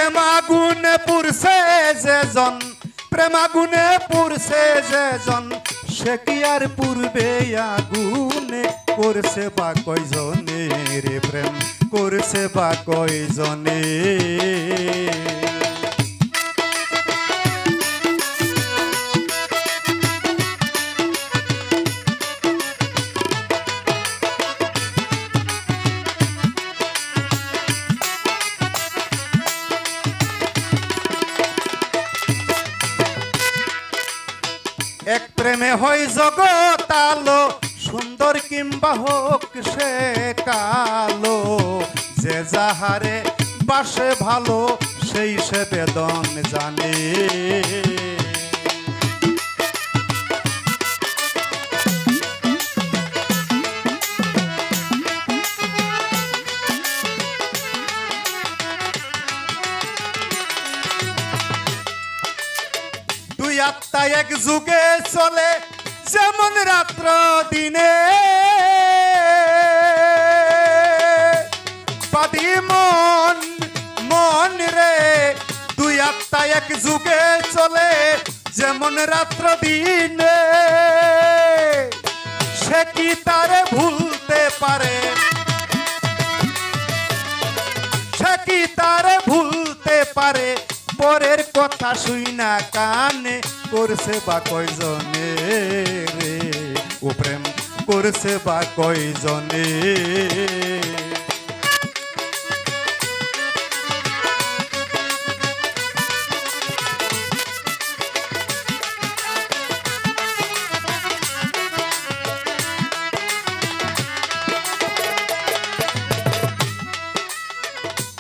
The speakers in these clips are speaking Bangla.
প্রেমাগুনে পুরছে যেজন, প্রেমাগুনে পুরছে যেজন, সে কি আর পূর্বে আগুনে করছে বা কয়জনে রে প্রেম করছে বা কয়জনে। এক প্রেমে হয় জগৎ আলো, সুন্দর কিংবা হোক সে কালো, যে যাহারে বাসে ভালো সেই সে বেদন জানে। দুই আত্মা এক যুগে চলে যেমন রাত্র দিনে, পাদি মন মন রে, দুই আত্মা এক যুগে চলে যেমন রাত্র দিনে, সে কি তারে ভুলতে পারে, সে কি তারে ভুলতে পারে, পরের কথা শুই না কানে করছে বা কয়জনে রে, ও প্রেম করছে বা কয়জনে।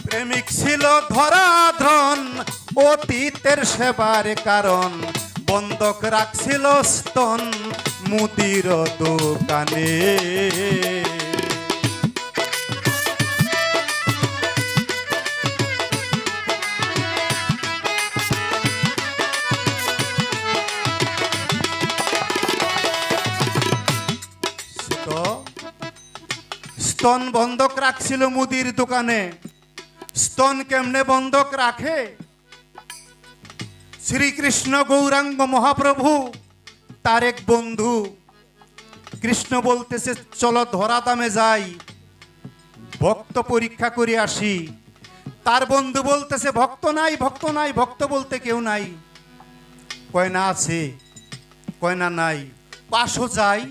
প্রেমিক ছিল ধরাধন অতীতের সেবার কারণ, বন্ধক রাখছিল স্তন মুদির দোকানে। স্তন বন্ধক রাখছিল মুদির দোকানে। স্তন কেমনে বন্ধক রাখে? শ্রীকৃষ্ণ গৌরাঙ্গ মহাপ্রভু তার এক বন্ধু, কৃষ্ণ বলতেছে চলো ধরাধামে যাই, ভক্ত পরীক্ষা করে আসি। তার বন্ধু বলতেছে ভক্ত নাই, ভক্ত নাই, ভক্ত বলতে কেউ নাই। কয় না আছে, কয় না নাই, পাশও যাই।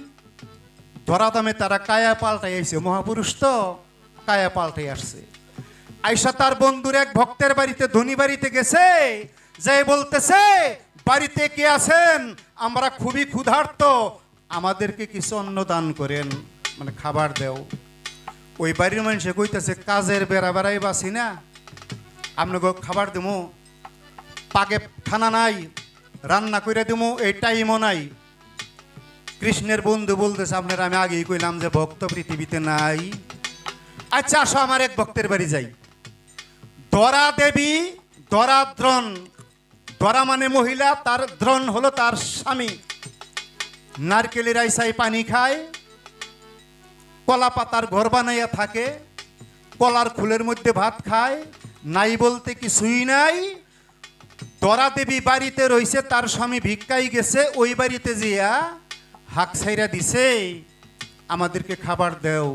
ধরাধামে তারা কায়া পাল্টাই আসছে, মহাপুরুষ তো কায়া পাল্টাই আসছে। আয়সা তার বন্ধুর এক ভক্তের বাড়িতে, ধনী বাড়িতে গেছে, যে বলতেছে বাড়িতে কে আছেন, আমরা খুবই ক্ষুধার্ত, আমাদেরকে কিছু অন্ন দান করেন, মানে খাবার দেও। ওই বাড়ির মানুষে কইতেছে কাজের বেড়া বেড়াই বাসি না, আপনাকে খাবার দেবো, পাকে খানা নাই, রান্না করে দেবো এই টাইমও নাই। কৃষ্ণের বন্ধু বলতেছে আপনার আমি আগেই কইলাম যে ভক্ত পৃথিবীতে নাই। আচ্ছা আসো আমার এক ভক্তের বাড়ি যাই। ধরা দেবী, ধরা দ্রোণ, ধরা মানে মহিলা, তার দ্রোণ হলো তার স্বামী। নারকেলের আইসাই পানি খায়, কলা পাতার ঘর বানাইয়া থাকে, কলার ফুলের মধ্যে ভাত খায়, নাই বলতে কিছুই নাই। ধরা দেবী বাড়িতে রইছে, তার স্বামী ভিক্ষাই গেছে, ওই বাড়িতে জিয়া হাক ছাইরা দিছে আমাদেরকে খাবার দেও।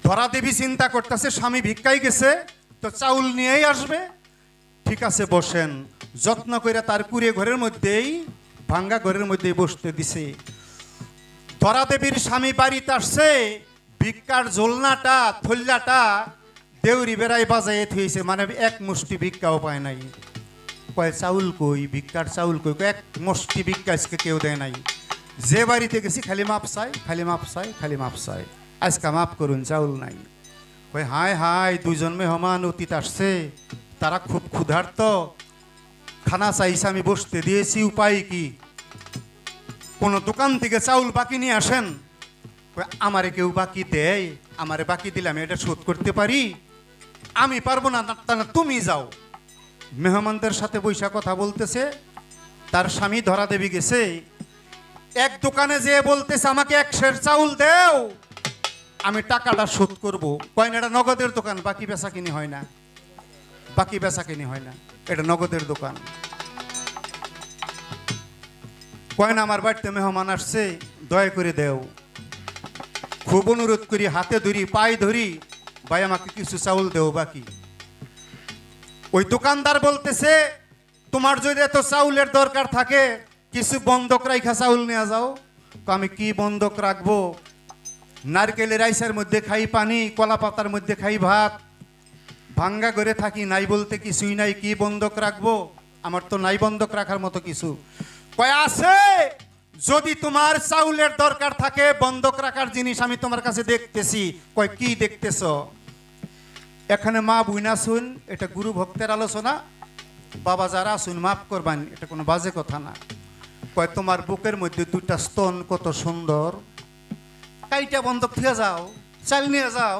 ধরা দেবী চিন্তা করতেছে স্বামী ভিক্ষাই গেছে তো চাউল নিয়েই আসবে, ঠিক আছে বসেন। যত্ন করে তার কুড়ে ঘরের মধ্যেই, ভাঙ্গা ঘরের মধ্যেই বসতে দিছে। ধরা দেবীর স্বামী বাড়িতে আসছে, ভিক্ষার ঝোলনাটা থল্লাটা দেউরি বেড়াই বাজাইয়ে থইছে, মানে এক মুষ্টি ভিক্ষাও পায় নাই। কয় চাউল কই, ভিক্ষার চাউল কই, এক মুষ্টি ভিক্ষা আজকে কেউ দেয় নাই। যে বাড়িতে গেছি খালি মাপ চাই, খালি মাপ চাই, খালি মাপ চাই, আজকে মাপ করুন চাউল নাই। কয় হায় হায়, দুইজন মেহমান অতীত আসছে, তারা খুব ক্ষুধার্ত, খানা চাইছে, আমি বসতে দিয়েছি, উপায় কি? কোন দোকান থেকে চাউল বাকি নিয়ে আসেন। আমারে কেউ বাকি দেয়, আমারে বাকি দিলে আমি এটা শোধ করতে পারি, আমি পারবো না, তুমি যাও। মেহমানদের সাথে বৈশা কথা বলতেছে। তার স্বামী ধরা দেবী গেছে, এক দোকানে যেয়ে বলতেছে আমাকে 1 সের চাউল দেও, আমি টাকাটা শোধ করব। কয় না এটা নগদের দোকান, বাকি বেচা কিনি হয় না। বাকি বেচা কিনি হয় না, এটা নগদের দোকান। কয় না আমার বাড়িতে মেহমান আসছে, দয়া করে দেও। খুব অনুরোধ করি, হাতে ধরি, পায়ে ধরি, ভাই আমাকে কিছু চাউল দেও বাকি। ওই দোকানদার বলতেছে, তোমার যদি এত চাউলের দরকার থাকে কিছু বন্ধক রাখা চাউল নিয়ে যাও। আমি কি বন্ধক রাখবো? নারকেলের আইসের মধ্যে খাই পানি, কলা পাতার মধ্যে খাই ভাত, ভাঙ্গা করে থাকি, নাই বলতে কিছুই নাই, কি বন্ধক রাখবো? আমার তো নাই বন্ধক রাখার মতো কিছু। কয় আছে, যদি তোমার চাউলের দরকার থাকে বন্ধক রাখার জিনিস আমি তোমার কাছে দেখতেছি। কয় কি দেখতেছ? এখানে মা বুইনা শুন, এটা গুরু ভক্তের আলোচনা, বাবা যারা শুন মাফ করবেন, এটা কোনো বাজে কথা না। কয় তোমার বুকের মধ্যে দুটা স্তন কত সুন্দর, কাইটা বন্ধক থেকে যাও, চাল নিয়ে যাও।